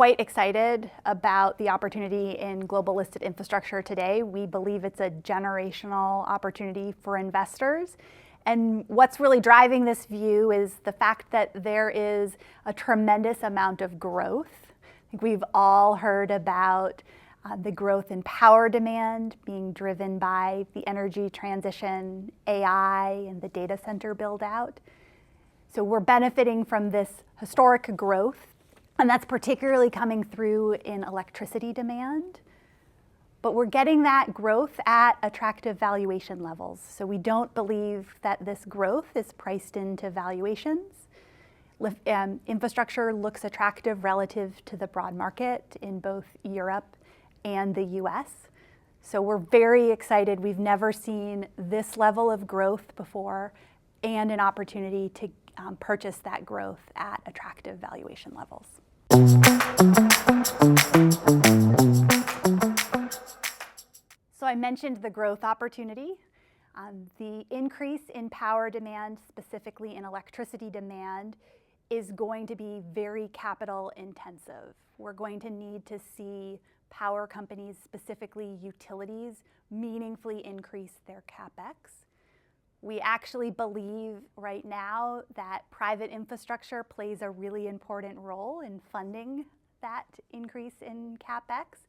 quite excited about the opportunity in global listed infrastructure today. We believe it's a generational opportunity for investors. And what's really driving this view is the fact that there is a tremendous amount of growth. I think we've all heard about the growth in power demand being driven by the energy transition, AI, and the data center build out. So we're benefiting from this historic growth, and that's particularly coming through in electricity demand. But we're getting that growth at attractive valuation levels. So we don't believe that this growth is priced into valuations. Infrastructure looks attractive relative to the broad market in both Europe and the US. So we're very excited. We've never seen this level of growth before and an opportunity to purchase that growth at attractive valuation levels. So I mentioned the growth opportunity. The increase in power demand, specifically in electricity demand, is going to be very capital intensive. We're going to need to see power companies, specifically utilities, meaningfully increase their CapEx. We actually believe right now that private infrastructure plays a really important role in funding that increase in CapEx.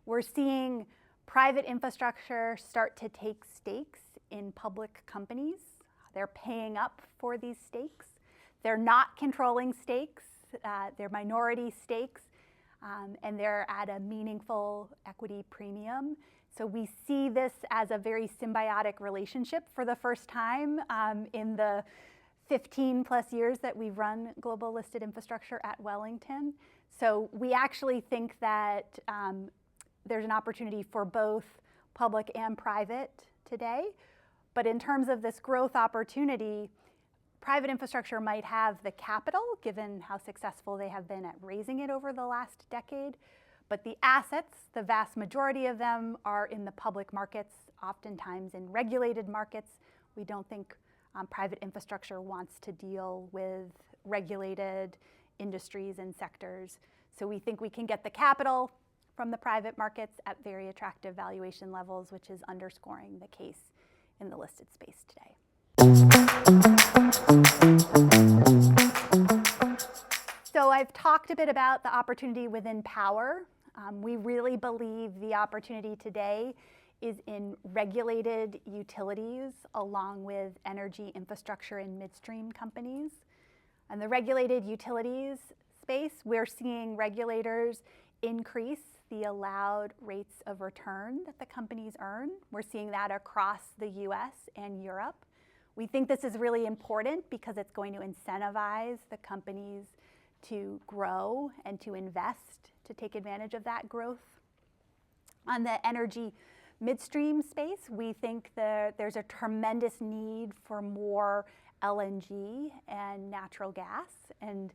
We're seeing private infrastructure start to take stakes in public companies. They're paying up for these stakes. They're not controlling stakes, they're minority stakes, and they're at a meaningful equity premium. So we see this as a very symbiotic relationship for the first time in the 15 plus years that we've run global listed infrastructure at Wellington. So we actually think that there's an opportunity for both public and private today. But in terms of this growth opportunity, private infrastructure might have the capital, given how successful they have been at raising it over the last decade. But the assets, the vast majority of them are in the public markets, oftentimes in regulated markets. We don't think private infrastructure wants to deal with regulated industries and sectors. So we think we can get the capital from the private markets at very attractive valuation levels, which is underscoring the case in the listed space today. So I've talked a bit about the opportunity within power. We really believe the opportunity today is in regulated utilities along with energy infrastructure and midstream companies. And the regulated utilities space, we're seeing regulators increase the allowed rates of return that the companies earn. We're seeing that across the US and Europe. We think this is really important because it's going to incentivize the companies to grow and to invest to take advantage of that growth. On the energy midstream space, we think that there's a tremendous need for more LNG and natural gas, and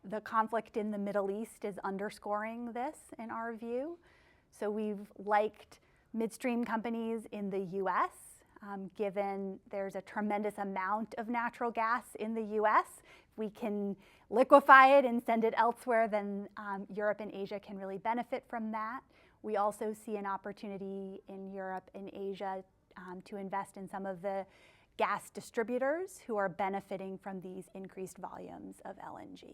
the conflict in the Middle East is underscoring this in our view. So we've liked midstream companies in the US, given there's a tremendous amount of natural gas in the US. We can liquefy it and send it elsewhere, then Europe and Asia can really benefit from that. We also see an opportunity in Europe and Asia to invest in some of the gas distributors who are benefiting from these increased volumes of LNG.